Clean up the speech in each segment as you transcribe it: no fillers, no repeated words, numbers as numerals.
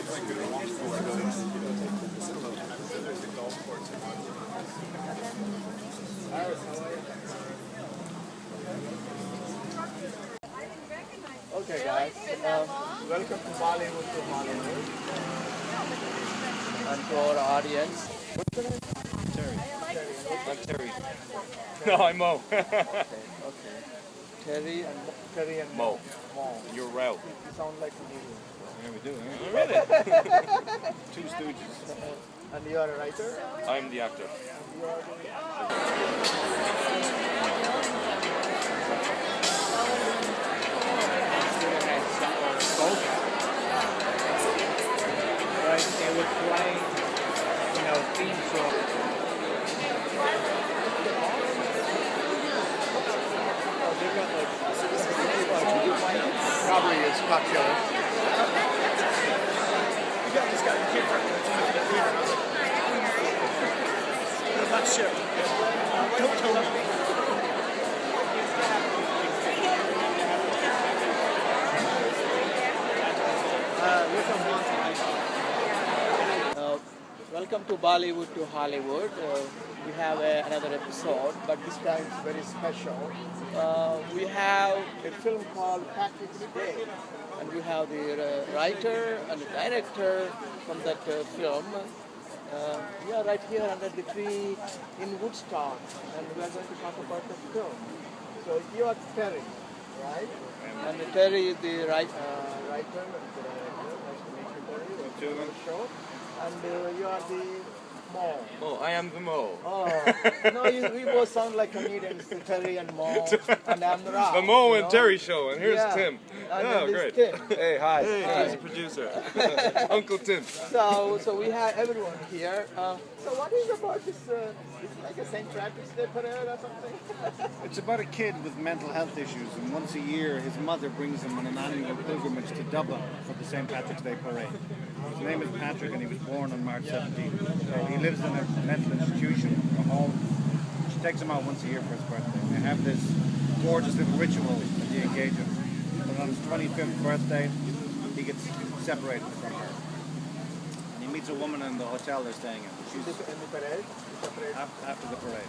Okay, guys. Welcome to Bollywood to Hollywood, and to our audience. What's your name? Terry. I'm Terry. Terry. No, I'm Mo. Okay. Terry and Mo. Mo. You're Rao. You sound like a Indian. Yeah, we do. Really? Two Stooges. And you are a writer? I'm the actor. And you are the... Right, they were playing, theme song. They got probably is cocktails. You got this guy, you can't talk to him. I'm not sure. Don't tell me. Welcome to Bollywood to Hollywood. We have another episode, but this time it's very special. We have a film called Patrick's Day, and we have the writer and the director from that film. We are right here under the tree in Woodstock, and we are going to talk about the film. So you are Terry, right? And Terry is the writer and the director. Nice to meet you, Terry. Welcome to the show. And you are the Mo. Oh, I am the Mo. Oh, no, we both sound like comedians, Terry and Mo, and I'm Rao. The Mo and Terry show, and here's Yeah. Tim. And Oh, then great. Tim. Hey, hi. Hi. He's the producer. Uncle Tim. So we have everyone here. So what is about this? It's like a St. Patrick's Day parade or something? It's about a kid with mental health issues, and once a year his mother brings him on an annual pilgrimage to Dublin for the St. Patrick's Day parade. His name is Patrick, and he was born on March 17th. So he lives in a mental institution, a home. She takes him out once a year for his birthday. They have this gorgeous little ritual that they engage in. But on his 25th birthday, he gets separated from her. And he meets a woman in the hotel they're staying in. She's In the parade? after the parade.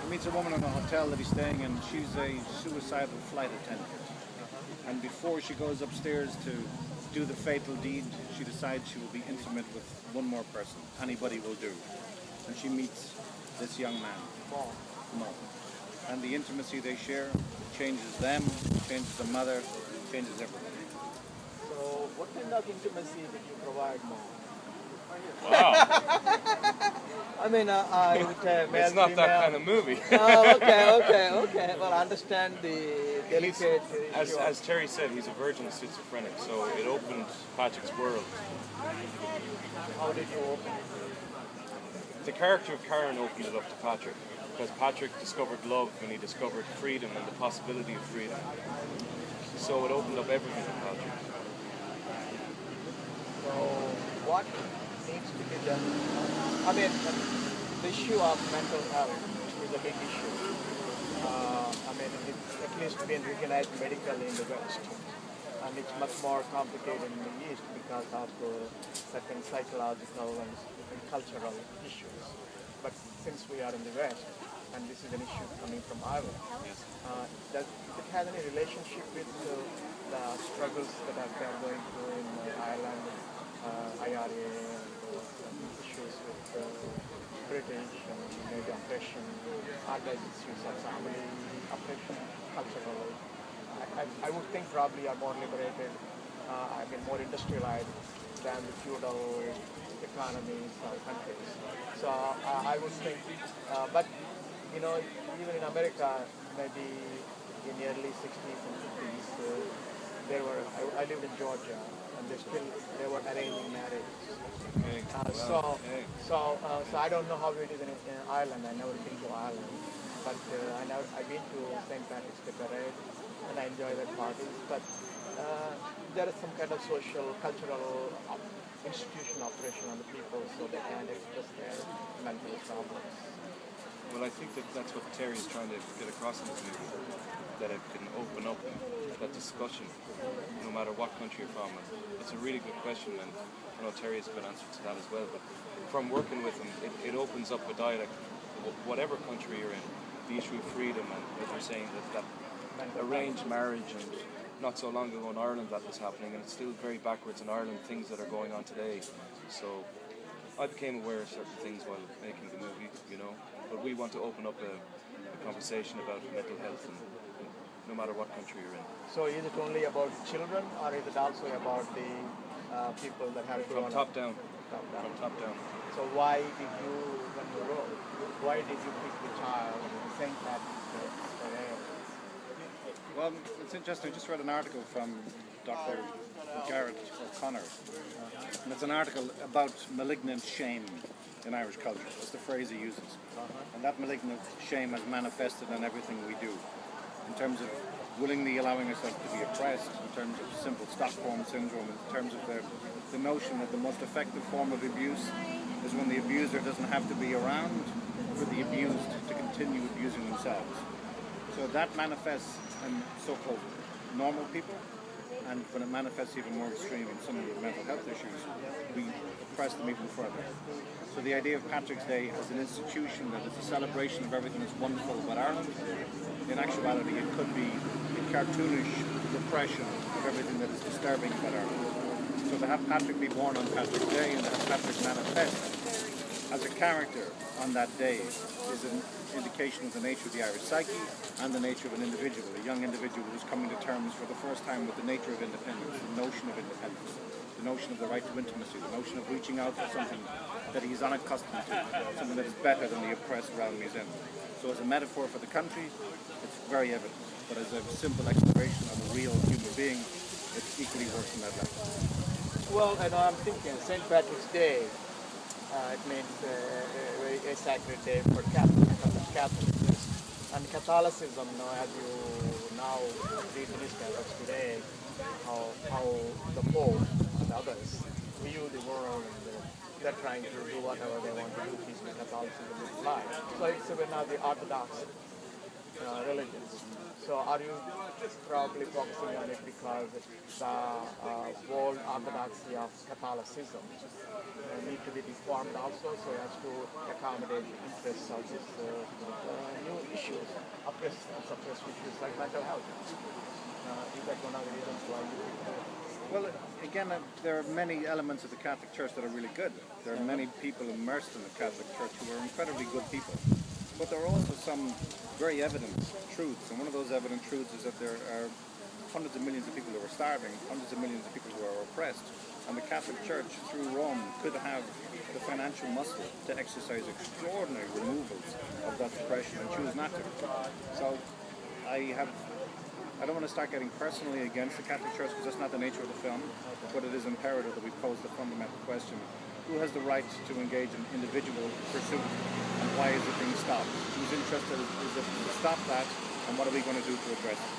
He meets a woman in a hotel that he's staying in. She's a suicidal flight attendant. And before she goes upstairs to do the fatal deed, she decides she will be intimate with one more person. Anybody will do. And she meets this young man, Mo. And the intimacy they share changes them, changes the mother, changes everybody. So what kind of intimacy did you provide, Mo? Wow. I mean, I would say male, It's not female. that kind of movie. Oh, okay. Well, I understand the delicate issue. As Terry said, he's a virgin schizophrenic, so it opened Patrick's world. How did you open? The character of Karen opened it up to Patrick, because Patrick discovered love when he discovered freedom and the possibility of freedom. So it opened up everything to Patrick. So what needs to be done? I mean, the issue of mental health is a big issue. I mean, it's at least been recognized medically in the West. And it's much more complicated in the East because of certain psychological and cultural issues. But since we are in the West, and this is an issue coming from Ireland, does it have any relationship with the struggles that they are going through in Ireland, IRA, and some issues with British and maybe oppression, other issues of family, oppression, cultural? I would think probably are more liberated, I mean more industrialized than the feudal economies or countries. So I would think, but you know, even in America, maybe in the early 60s and 50s, I lived in Georgia, and they were arranging marriages. So I don't know how it is in Ireland. I never been to Ireland, but I've been to St. Patrick's Day parade, and I enjoy that parties. But there is some kind of social, cultural institutional operation on the people, so they can't express their mental problems. Well, I think that's what Terry is trying to get across in this movie. that it can open up that discussion, no matter what country you're from. And it's a really good question, and I know Terry has a good answer to that as well. But from working with him, it opens up a dialogue, whatever country you're in, the issue of freedom, and as you're saying, that arranged marriage, and not so long ago in Ireland that was happening, and it's still very backwards in Ireland, things that are going on today. So I became aware of certain things while making the movie, you know, but we want to open up a conversation about mental health, and no matter what country you're in. So is it only about children, or is it also about the people that have grown From top down. Top down? From top down. So why did you, when you wrote, why did you pick the child and St. Patrick's Day? Well, it's interesting. I just read an article from Dr. Garrett O'Connor, and it's an article about malignant shame in Irish culture. That's the phrase he uses. And that malignant shame has manifested in everything we do, in terms of willingly allowing ourselves to be oppressed, in terms of simple Stockholm syndrome, in terms of the notion that the most effective form of abuse is when the abuser doesn't have to be around for the abused to continue abusing themselves. So that manifests in so-called normal people, and when it manifests even more extreme in someone with mental health issues, we oppress them even further. So the idea of Patrick's Day as an institution that is a celebration of everything that's wonderful about Ireland, in actuality it could be a cartoonish repression of everything that is disturbing about Ireland. So to have Patrick be born on Patrick's Day and to have Patrick manifest as a character on that day is an indication of the nature of the Irish psyche and the nature of an individual, a young individual who's coming to terms for the first time with the nature of independence, the notion of independence, the notion of the right to intimacy, the notion of reaching out for something that he's unaccustomed to, something that is better than the oppressed realm he's in. So as a metaphor for the country, it's very evident, but as a simple exploration of a real human being, it equally works on that level. Well, and I'm thinking St. Patrick's Day, it means a sacred day for Catholics. And Catholicism, as you now read the newspapers today, how the Pope and others view the world, and they're trying to do whatever they want to do, peaceful Catholicism is life. So it's now the Orthodox religions. So are you probably focusing on it because the world orthodoxy of Catholicism need to be reformed also, so as to accommodate the interests of these new issues, oppressed issues like mental health? Is that one of the reasons why you picked it? Well, again, there are many elements of the Catholic Church that are really good. There are many people immersed in the Catholic Church who are incredibly good people. But there are also some very evident truths, and one of those evident truths is that there are hundreds of millions of people who are starving, hundreds of millions of people who are oppressed, and the Catholic Church, through Rome, could have the financial muscle to exercise extraordinary removals of that oppression and choose not to. So I don't want to start getting personally against the Catholic Church because that's not the nature of the film, but it is imperative that we pose the fundamental question: who has the right to engage in individual pursuit, and why is it being stopped? Who's interested is it to stop that, and what are we going to do to address it?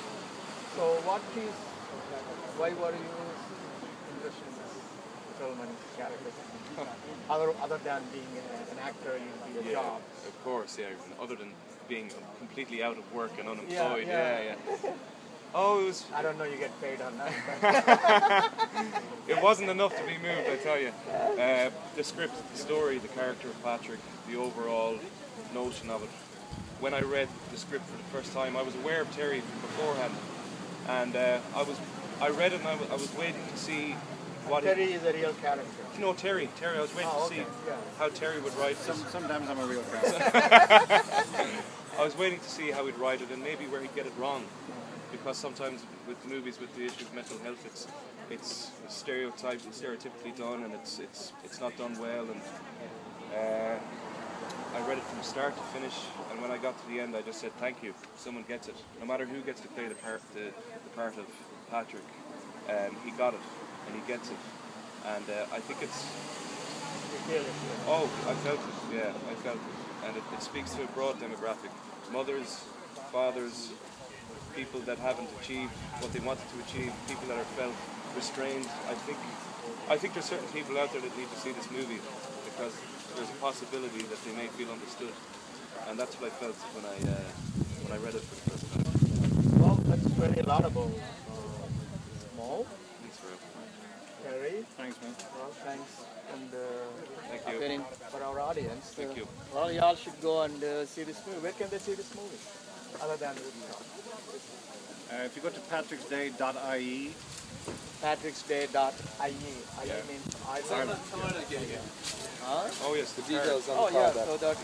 So why were you interested in this film and character? Other than being an actor, you'd be a job. Of course, yeah. Other than being completely out of work and unemployed, yeah. Oh, it was. I don't know you get paid on that. It wasn't enough to be moved, I tell you. The script, the story, the character of Patrick, the overall notion of it. When I read the script for the first time, I was aware of Terry beforehand, and I read it and I was waiting to see what. Terry is a real character. No, Terry. I was waiting to see how Terry would write this. Sometimes I'm a real character. I was waiting to see how he'd write it and maybe where he'd get it wrong. Because sometimes with the movies with the issue of mental health, it's stereotyped and stereotypically done, and it's not done well. And I read it from start to finish, and when I got to the end, I just said, "Thank you. Someone gets it. No matter who gets to play the part of Patrick, he got it, and he gets it." And I think it's. Oh, I felt it. Yeah, I felt it, and it speaks to a broad demographic: mothers, fathers, people that haven't achieved what they wanted to achieve, people that are felt restrained. I think there's certain people out there that need to see this movie because there's a possibility that they may feel understood, and that's what I felt when I read it for the first time. Well, very laudable. Small, Thanks, Rob. Terry. Thanks, man. Well, thanks. And Thank you. again, for our audience. Thank you. Well, y'all should go and see this movie. Where can they see this movie? Other than Woodstock. If you go to patricksday.ie, patricksday.ie. IE means Ireland. Huh? Oh yes, the Details on Oh the yeah, card. so that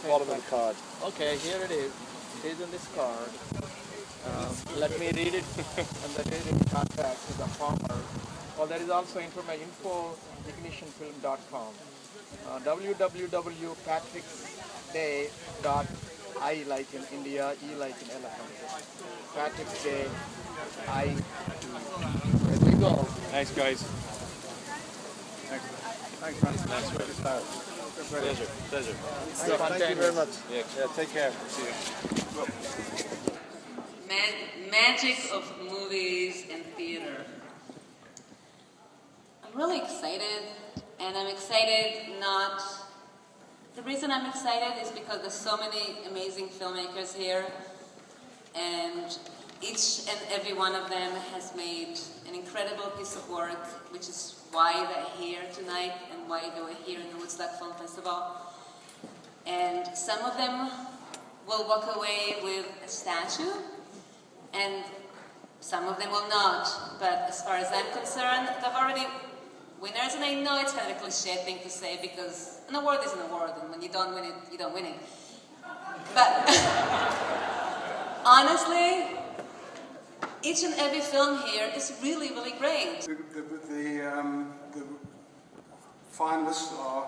Bottom of the card. okay, here it is. It is on this card. Let me read it and then read it in context with the former. Well, there is also information info.ignitionfilm.com. www.patricksday.I like in India, E like in elephant. Patrick's Day, I. There we go. Thanks, guys. thanks, man. Thanks, Rob. Pleasure. Pleasure. Thank you very much. Yeah. Take care. See you. Magic of movies and theater. I'm really excited, and I'm excited not... The reason I'm excited is because there's so many amazing filmmakers here, and each and every one of them has made an incredible piece of work, which is why they're here tonight and why they were here in the Woodstock Film Festival. And some of them will walk away with a statue, and some of them will not. But as far as I'm concerned, they've already winners, and I know it's kind of a cliche thing to say because an award is an award, and when you don't win it, you don't win it. But honestly, each and every film here is really, really great. The finalists are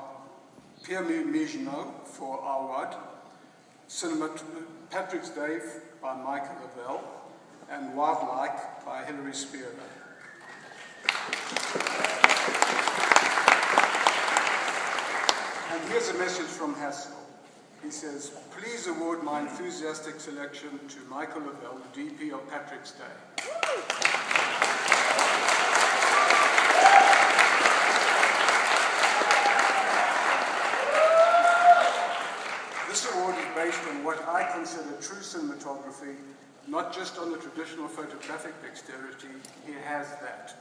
Pierre Mignot for Awad, Patrick's Day by Michael Lavelle, and Wildlife by Hilary Spearman. And here's a message from Haskell. He says, please award my enthusiastic selection to Michael Lavelle, the DP of Patrick's Day. This award is based on what I consider true cinematography, not just on the traditional photographic dexterity. He has that.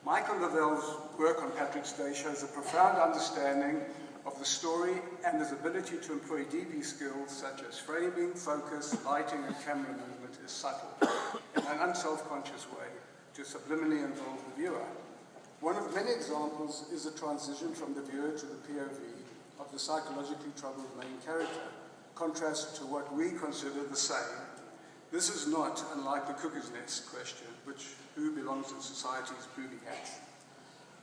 Michael Lavelle's work on Patrick's Day shows a profound understanding of the story and his ability to employ DP skills such as framing, focus, lighting, and camera movement is subtle in an unself-conscious way to subliminally involve the viewer. One of many examples is the transition from the viewer to the POV of the psychologically troubled main character, contrasted to what we consider the same. This is not unlike the cuckoo's nest question, who belongs in society's booby hats.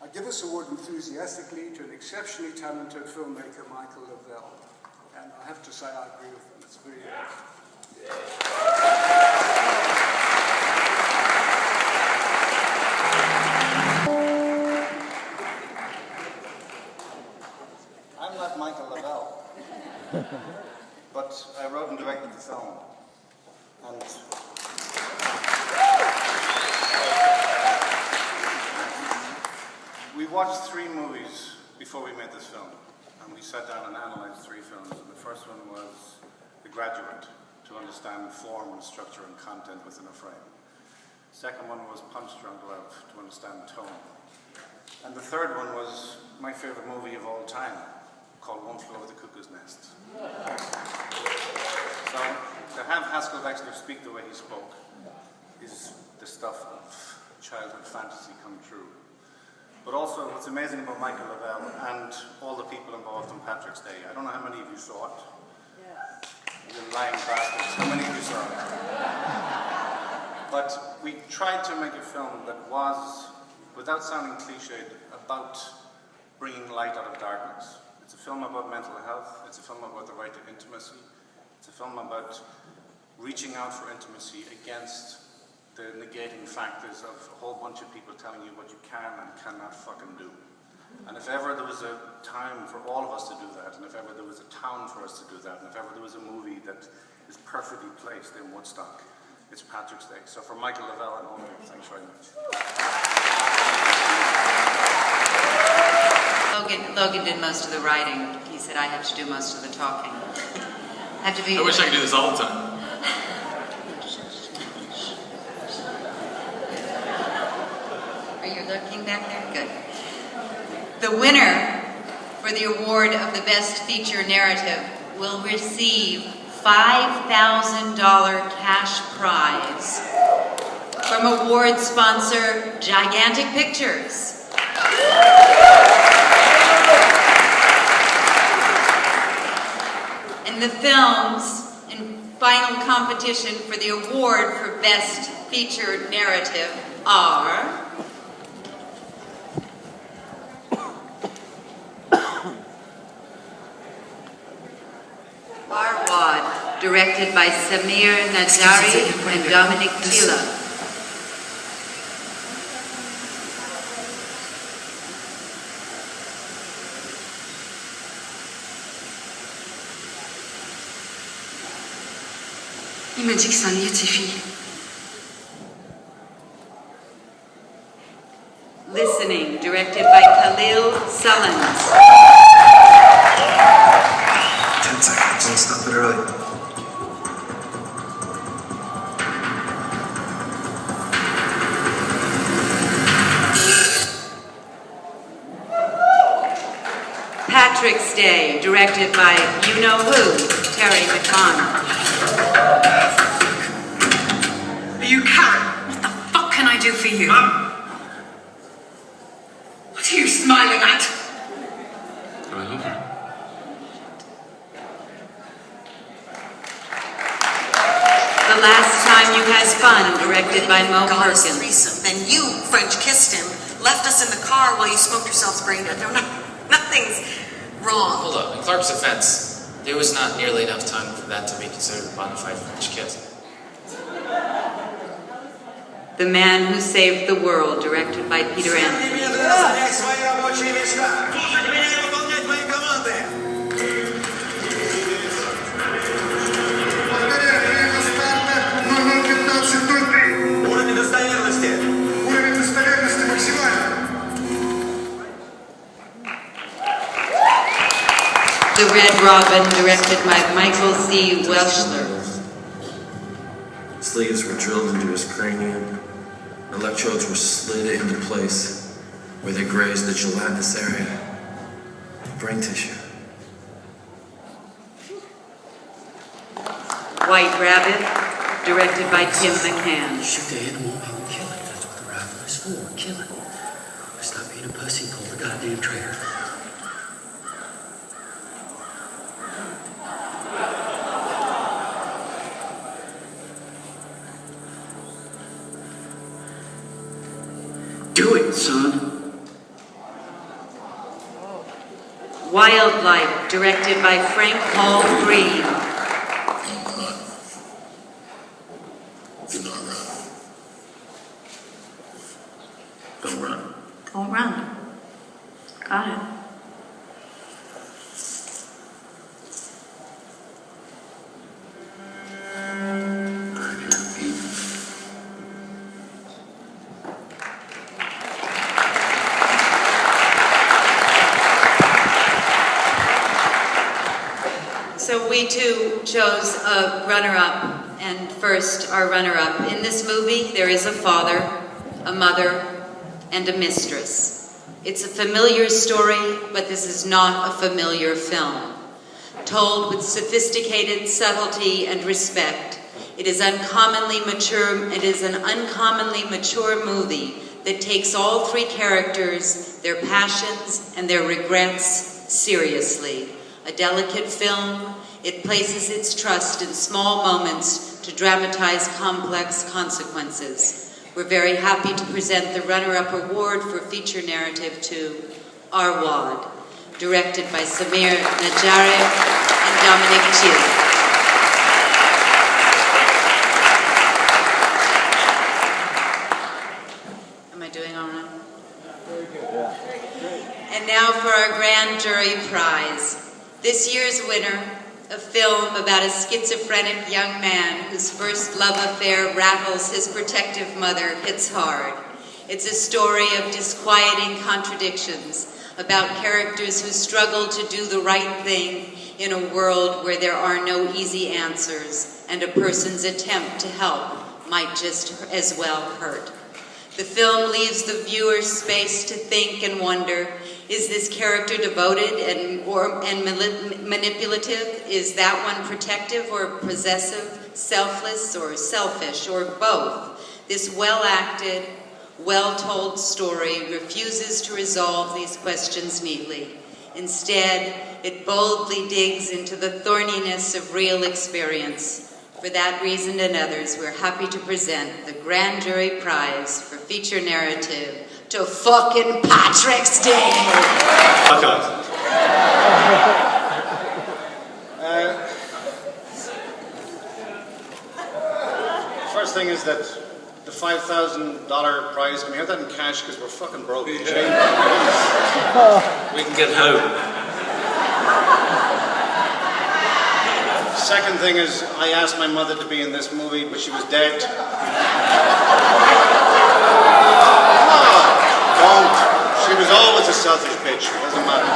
I give this award enthusiastically to an exceptionally talented filmmaker, Michael Lavelle, and I have to say I agree with him. It's very good. I'm not Michael Lavelle, but I wrote and directed the film. And we watched 3 movies before we made this film, and we sat down and analyzed 3 films. And the first one was The Graduate, to understand form and structure and content within a frame. The second one was Punch Drunk Love, to understand tone. And the third one was my favorite movie of all time, called One Flew Over the Cuckoo's Nest. So to have Haskell Wexler speak the way he spoke is the stuff of childhood fantasy come true. But also, what's amazing about Michael Lavelle and all the people involved in Patrick's Day, I don't know how many of you saw it. Yes. You lying bastards, how many of you saw it? But we tried to make a film that was, without sounding cliched, about bringing light out of darkness. It's a film about mental health, it's a film about the right to intimacy, it's a film about reaching out for intimacy against the negating factors of a whole bunch of people telling you what you can and cannot fucking do. And if ever there was a time for all of us to do that, and if ever there was a town for us to do that, and if ever there was a movie that is perfectly placed in Woodstock, it's Patrick's Day. So for Michael Lavelle and all of you, thanks very much. Logan did most of the writing. He said I have to do most of the talking. I wish I could do this all the time. The winner for the award of the Best Feature Narrative will receive $5,000 cash prize from award sponsor Gigantic Pictures. And the films in final competition for the award for Best Featured Narrative are Arwad, directed by Samir Najari and Dominic Tila. Il m'a dit que c'est un niais de ses filles. Listening, directed by Khalil Sullins. 10 seconds, I'll stop it early. Patrick's Day, directed by you-know-who, Terry McDonald. Are you Karen? What the fuck can I do for you? Mom! What are you smiling at? I love her. The Last Time You Had Fun, directed by Mo Got us Perkins. threesome. Then you French kissed him, left us in the car while you smoked yourselves brain dead. No, nothing's wrong. Hold up, in Clark's defense, there was not nearly enough time for that to be considered a bona fide French kiss. The Man Who Saved the World, directed by Peter Anderson. The Red Robin, directed by Michael C. Welshler. Sleeves were drilled into his cranium. Electrodes were slid into place where they grazed the gelatinous area. Brain tissue. White Rabbit, directed by Tim McCann. Shoot the animal and kill it. That's what the rifle is for. Kill it. Stop being a pussy and pull the goddamn trigger. Do it, son. Wildlife, directed by Frank Paul Green. Do not run. Don't run. Don't run. Got it. So we too chose a runner-up, and first our runner-up. In this movie, there is a father, a mother, and a mistress. It's a familiar story, but this is not a familiar film. Told with sophisticated subtlety and respect, it is an uncommonly mature movie that takes all three characters, their passions, and their regrets seriously. A delicate film, it places its trust in small moments to dramatize complex consequences. We're very happy to present the runner-up award for feature narrative to Arwad, directed by Samir Najari and Dominic Tila. Am I doing all right? Very good. Yeah. And now for our grand jury prize. This year's winner, a film about a schizophrenic young man whose first love affair rattles his protective mother, hits hard. It's a story of disquieting contradictions, about characters who struggle to do the right thing in a world where there are no easy answers, and a person's attempt to help might just as well hurt. The film leaves the viewer space to think and wonder. Is this character devoted and manipulative? Is that one protective or possessive, selfless or selfish, or both? This well-acted, well-told story refuses to resolve these questions neatly. Instead, it boldly digs into the thorniness of real experience. For that reason and others, we're happy to present the Grand Jury Prize for Feature Narrative to fucking Patrick's Day! First thing is that the $5,000 prize, can we have that in cash because we're fucking broke? We can get home. Second thing is, I asked my mother to be in this movie, but she was dead. Don't. She was always a selfish bitch. It doesn't matter.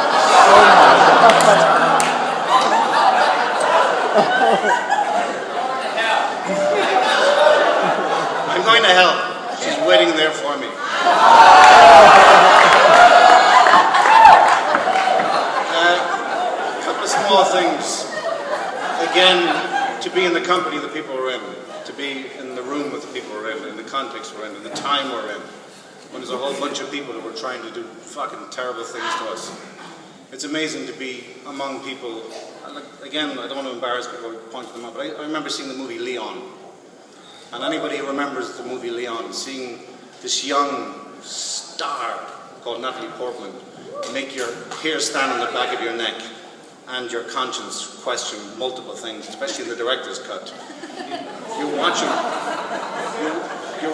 I'm going to hell. She's waiting there for me. A couple of small things. Again, to be in the company the people we're in, to be in the room with the people we're in the context we're in the time we're in, when there's a whole bunch of people who are trying to do fucking terrible things to us. It's amazing to be among people. Again, I don't want to embarrass people pointing them out, but I remember seeing the movie Leon. And anybody who remembers the movie Leon, seeing this young star called Natalie Portman make your hair stand on the back of your neck and your conscience question multiple things, especially in the director's cut. You're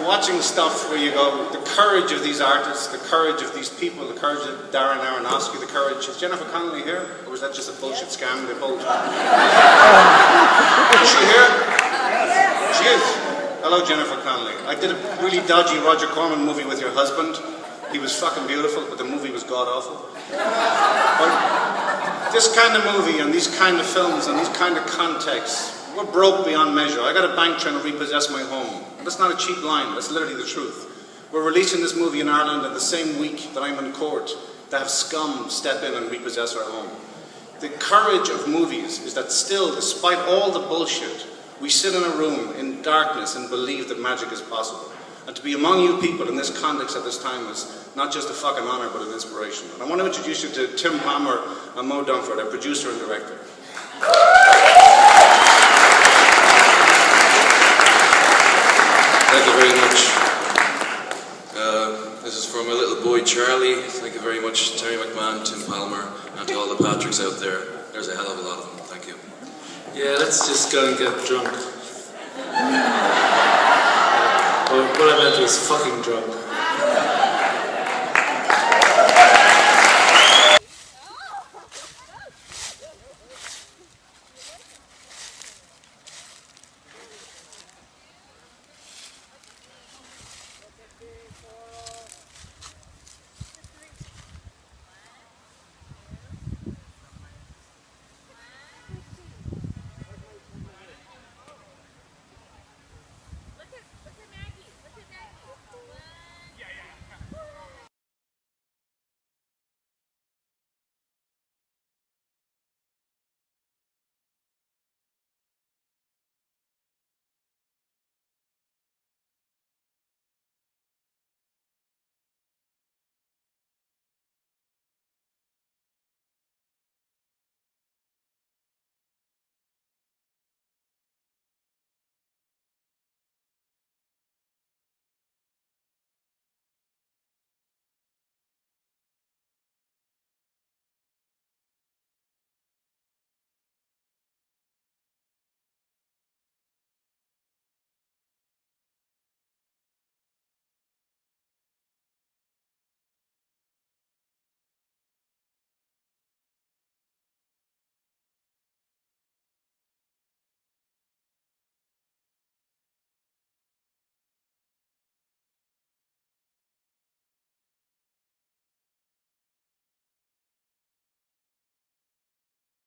watching stuff where you go, the courage of these artists, the courage of these people, the courage of Darren Aronofsky, the courage. Is Jennifer Connelly here? Or was that just a bullshit scam they pulled? Is she here? She is. Hello, Jennifer Connelly. I did a really dodgy Roger Corman movie with your husband. He was fucking beautiful, but the movie was god-awful. But this kind of movie and these kind of films and these kind of contexts, we're broke beyond measure. I got a bank trying to repossess my home. That's not a cheap line. That's literally the truth. We're releasing this movie in Ireland at the same week that I'm in court to have scum step in and repossess our home. The courage of movies is that still, despite all the bullshit, we sit in a room in darkness and believe that magic is possible. And to be among you people in this context at this time is not just a fucking honor, but an inspiration. And I want to introduce you to Tim Palmer and Mo Dunford, our producer and director. Thank you very much. This is for my little boy Charlie. Thank you very much, Terry McMahon, Tim Palmer, and to all the Patricks out there. There's a hell of a lot of them. Thank you. Yeah, let's just go and get drunk. What I meant was fucking drunk.